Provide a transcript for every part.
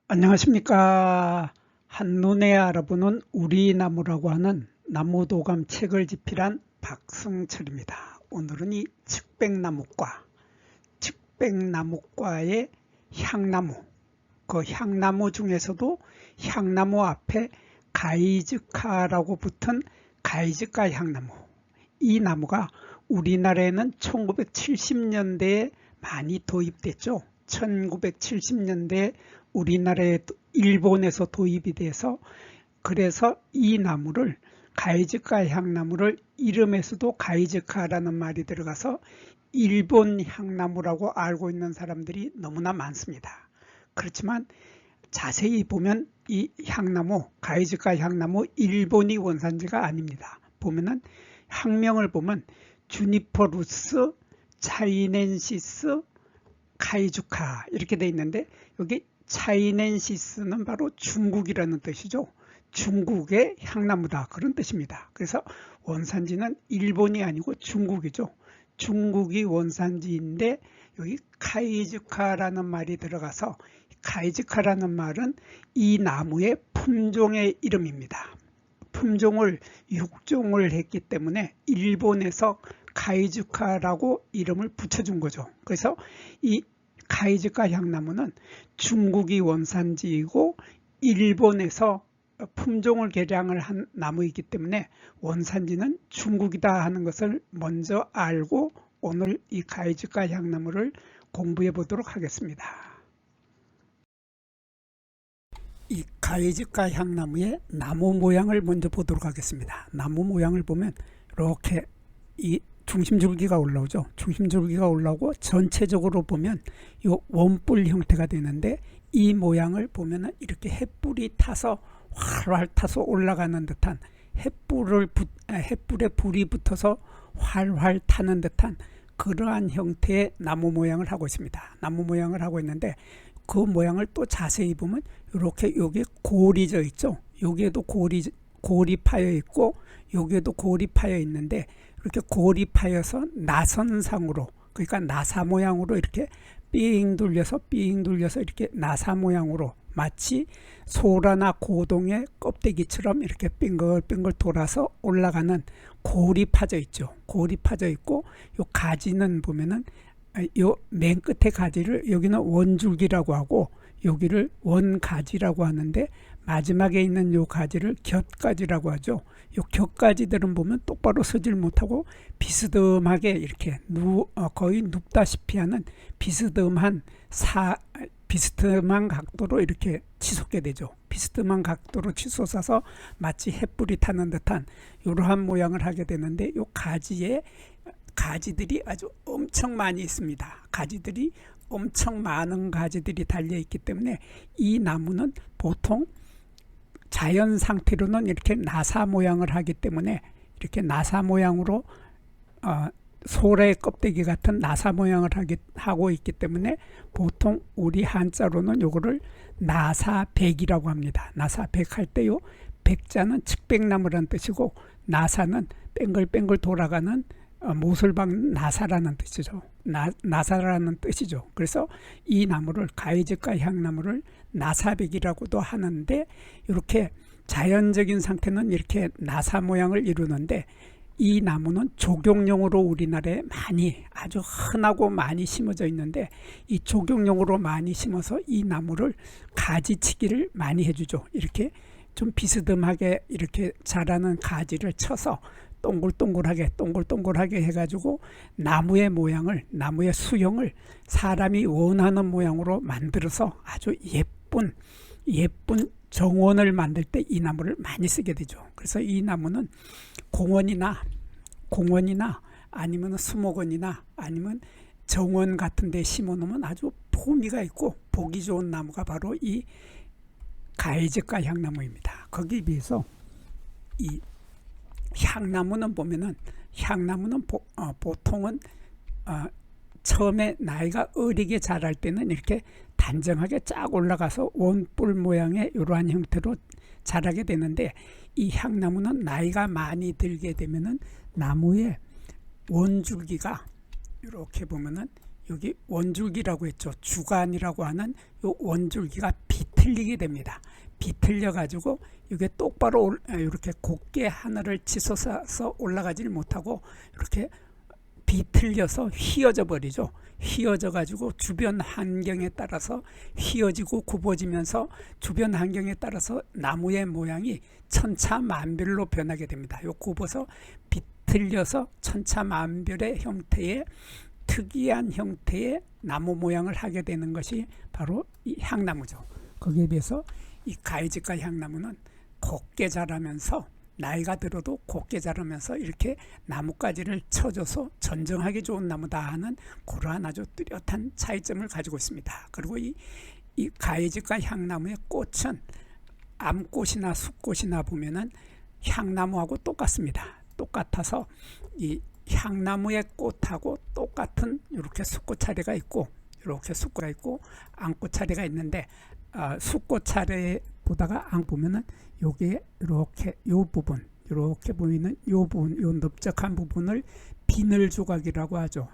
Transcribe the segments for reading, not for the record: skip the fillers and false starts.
안녕하십니까. 한눈에 알아보는 우리 나무라고 하는 나무도감 책을 집필한 박승철입니다. 오늘은 이 측백나무과의 향나무, 그 향나무 중에서도 향나무 앞에 가이즈카라고 붙은 가이즈카 향나무, 이 나무가 우리나라에는 1970년대에 많이 도입됐죠. 1970년대에 우리나라에 일본에서 도입이 돼서, 그래서 이 나무를 가이즈카 향나무를 이름에서도 가이즈카라는 말이 들어가서 일본 향나무라고 알고 있는 사람들이 너무나 많습니다. 그렇지만 자세히 보면 이 향나무, 가이즈카 향나무 일본이 원산지가 아닙니다. 보면은 학명을 보면 주니퍼루스 차이넨시스 가이즈카 이렇게 돼 있는데, 여기 차이넨시스는 바로 중국이라는 뜻이죠. 중국의 향나무다, 그런 뜻입니다. 그래서 원산지는 일본이 아니고 중국이죠. 중국이 원산지인데 여기 가이즈카라는 말이 들어가서, 가이즈카라는 말은 이 나무의 품종의 이름입니다. 품종을 육종을 했기 때문에 일본에서 가이즈카라고 이름을 붙여준 거죠. 그래서 이 가이즈카 향나무는 중국이 원산지이고 일본에서 품종을 개량을 한 나무이기 때문에 원산지는 중국이다 하는 것을 먼저 알고 오늘 이 가이즈카 향나무를 공부해 보도록 하겠습니다. 이 가이즈카 향나무의 나무 모양을 먼저 보도록 하겠습니다. 나무 모양을 보면 이렇게 이 중심줄기가 올라오죠. 중심줄기가 올라오고 전체적으로 보면 이 원뿔 형태가 되는데, 이 모양을 보면 이렇게 햇불이 타서 활활 타서 올라가는 듯한, 햇불에 불이 붙어서 활활 타는 듯한 그러한 형태의 나무 모양을 하고 있습니다. 나무 모양을 하고 있는데, 그 모양을 또 자세히 보면 이렇게 여기 골이 져 있죠. 여기에도 골이 파여 있고 여기에도 골이 파여 있는데, 이렇게 골이 파여서 나선상으로, 그러니까 나사 모양으로 이렇게 삥 둘려서 이렇게 나사 모양으로, 마치 소라나 고동의 껍데기처럼 이렇게 빙글빙글 돌아서 올라가는 골이 파져 있죠. 골이 파져 있고, 요 가지는 보면은 요 맨 끝에 가지를 여기는 원줄기라고 하고 여기를 원가지라고 하는데, 마지막에 있는 요 가지를 곁가지라고 하죠. 요 곁가지들은 보면 똑바로 서질 못하고 비스듬하게 이렇게 거의 눕다시피 하는 비스듬한 각도로 이렇게 치솟게 되죠. 비스듬한 각도로 치솟아서 마치 햇불이 타는 듯한 이러한 모양을 하게 되는데, 요 가지에 가지들이 아주 엄청 많이 있습니다. 가지들이 엄청 많은 가지들이 달려 있기 때문에 이 나무는 보통 자연 상태로는 이렇게 나사 모양을 하기 때문에, 이렇게 나사 모양으로 소라의 껍데기 같은 나사 모양을 하고 있기 때문에 보통 우리 한자로는 요거를 나사백이라고 합니다. 나사백 할 때요, 백자는 측백나무라는 뜻이고 나사는 뺑글뺑글 돌아가는 모슬박 나사라는 뜻이죠. 나사라는 뜻이죠. 그래서 이 나무를, 가이즈카 향나무를 나사백이라고도 하는데, 이렇게 자연적인 상태는 이렇게 나사 모양을 이루는데, 이 나무는 조경용으로 우리나라에 많이, 아주 흔하고 많이 심어져 있는데, 이 조경용으로 많이 심어서 이 나무를 가지치기를 많이 해주죠. 이렇게 좀 비스듬하게 이렇게 자라는 가지를 쳐서 동글동글하게 해가지고 나무의 모양을, 나무의 수형을 사람이 원하는 모양으로 만들어서 아주 예쁜 정원을 만들 때 이 나무를 많이 쓰게 되죠. 그래서 이 나무는 공원이나 아니면 수목원이나 아니면 정원 같은 데 심어 놓으면 아주 포미가 있고 보기 좋은 나무가 바로 이 가이즈카 향나무입니다. 거기에 비해서 이 향나무는 보면은, 보통은 처음에 나이가 어리게 자랄 때는 이렇게 단정하게 쫙 올라가서 원뿔 모양의 이러한 형태로 자라게 되는데, 이 향나무는 나이가 많이 들게 되면은 나무의 원줄기가 이렇게 보면은 여기 원줄기라고 했죠. 주간이라고 하는 이 원줄기가 비틀리게 됩니다. 비틀려 가지고 이게 똑바로 이렇게 곧게 하늘을 치솟아서 올라가지를 못하고 이렇게 비틀려서 휘어져 버리죠. 휘어져 가지고 주변 환경에 따라서 휘어지고 굽어지면서 주변 환경에 따라서 나무의 모양이 천차만별로 변하게 됩니다. 요 굽어서 비틀려서 천차만별의 형태의 특이한 형태의 나무 모양을 하게 되는 것이 바로 이 향나무죠. 거기에 비해서 이 가해지가 향나무는 곱게 자라면서 나이가 들어도 곱게 자라면서 이렇게 나뭇가지를 쳐줘서 전정하기 좋은 나무다 하는 그러한 아주 뚜렷한 차이점을 가지고 있습니다. 그리고 이 가해지가 향나무의 꽃은 암꽃이나 숫꽃이나 보면은 향나무하고 똑같습니다. 똑같아서 이 향나무의 꽃하고 똑같은 이렇게 숫꽃 차례가 있고 이렇게 숫꽃가 있고 암꽃 차례가 있는데 숫꽃 차례 보다가 안 보면은 요게 이렇게 요 부분 이렇게 보이는 요 부분 요 넓적한 부분을 비늘 조각이라고 하죠.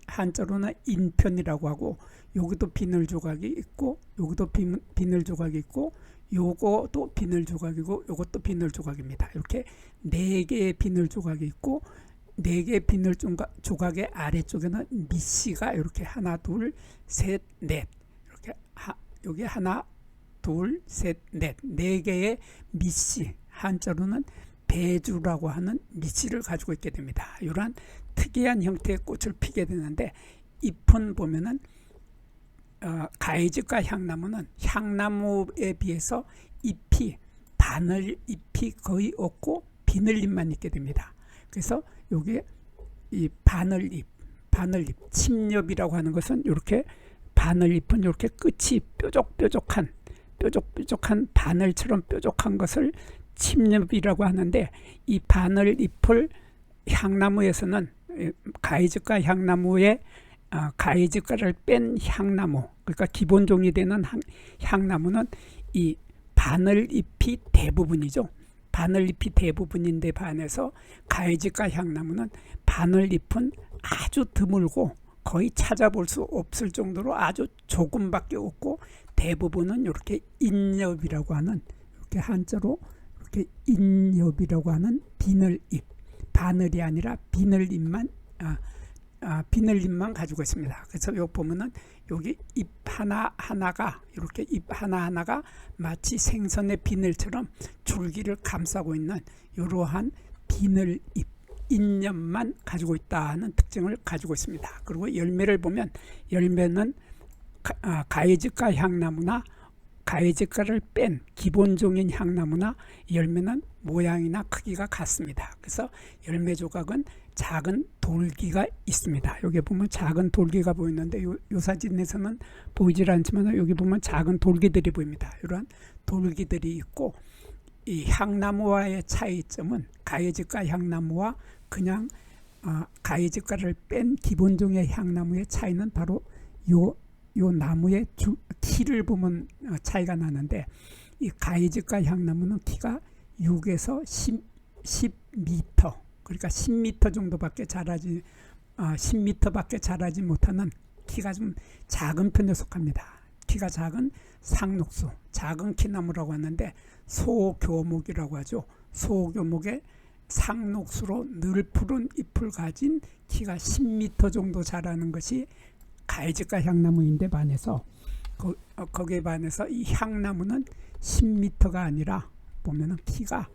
한자로는 인편이라고 하고 여기도 비늘 조각이 있고 여기도 비늘 조각이 있고 요것도 비늘 조각이고 요것도 비늘 조각입니다. 이렇게 4개의 비늘 조각이 있고 4개의 비늘 조각의 아래쪽에는 밑씨가 이렇게 하나 둘 셋 넷 이렇게 여기 하나 둘 셋 넷 4개의 밑씨 한자로는 배주라고 하는 밑씨를 가지고 있게 됩니다. 이러한 특이한 형태의 꽃을 피게 되는데 잎은 보면은 가해지가 향나무는 향나무에 비해서 잎이 바늘 잎이 거의 없고 비늘잎만 있게 됩니다. 그래서 요게 이 바늘잎 침엽이라고 하는 것은 이렇게 바늘잎은 이렇게 끝이 뾰족한 바늘처럼 뾰족한 것을 침엽이라고 하는데 이 바늘잎을 향나무에서는 가해지가 향나무의 가해지가를 뺀 향나무 그러니까 기본종이 되는 향나무는 이 바늘잎이 대부분이죠. 바늘잎이 대부분인데 반해서 가해지가 향나무는 바늘잎은 아주 드물고 거의 찾아볼 수 없을 정도로 아주 조금밖에 없고 대부분은 이렇게 인엽이라고 하는 이렇게 한자로 이렇게 인엽이라고 하는 비늘잎 바늘이 아니라 비늘잎만 비늘잎만 가지고 있습니다. 그래서 여기 보면은 여기 잎 하나하나가 이렇게 잎 하나하나가 마치 생선의 비늘처럼 줄기를 감싸고 있는 이러한 비늘잎 인엽만 가지고 있다는 특징을 가지고 있습니다. 그리고 열매를 보면 열매는 가해지가 향나무나 가해지가를 뺀 기본종인 향나무나 열매는 모양이나 크기가 같습니다. 그래서 열매 조각은 작은 돌기가 있습니다. 여기 보면 작은 돌기가 보이는데 요 사진에서는 보이질 않지만 여기 보면 작은 돌기들이 보입니다. 이러한 돌기들이 있고 이 향나무와의 차이점은 가해지가 향나무와 그냥 가해지가를 뺀 기본종의 향나무의 차이는 바로 요 나무의 키를 보면 차이가 나는데 이 가해지가 향나무는 키가 6에서 10m 그러니까 10m 정도밖에 자라지 10m밖에 자라지 못하는 키가 좀 작은 편에 속합니다. 키가 작은 상록수 작은 키나무라고 하는데 소교목이라고 하죠. 소교목의 상록수로 늘 푸른 잎을 가진 키가 10m 정도 자라는 것이 가해지가 향나무인데 반해서 거기에 반해서 이 향나무는 10m가 아니라 보면은 키가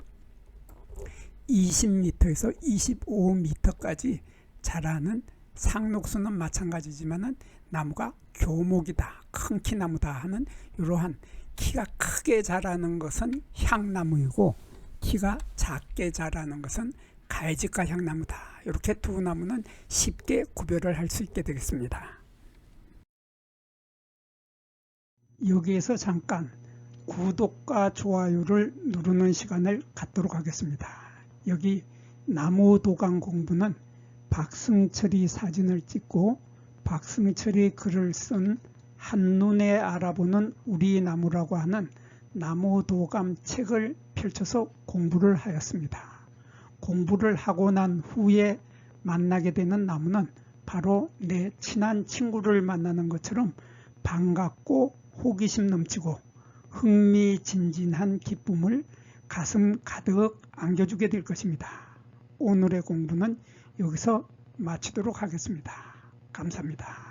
20m에서 25m까지 자라는 상록수는 마찬가지지만은 나무가 교목이다, 큰 키나무다 하는 이러한 키가 크게 자라는 것은 향나무이고 키가 작게 자라는 것은 가해지가 향나무다. 이렇게 두 나무는 쉽게 구별을 할 수 있게 되겠습니다. 여기에서 잠깐 구독과 좋아요를 누르는 시간을 갖도록 하겠습니다. 여기 나무도감 공부는 박승철이 사진을 찍고 박승철이 글을 쓴 한눈에 알아보는 우리 나무라고 하는 나무도감 책을 펼쳐서 공부를 하였습니다. 공부를 하고 난 후에 만나게 되는 나무는 바로 내 친한 친구를 만나는 것처럼 반갑고 호기심 넘치고 흥미진진한 기쁨을 가슴 가득 안겨주게 될 것입니다. 오늘의 공부는 여기서 마치도록 하겠습니다. 감사합니다.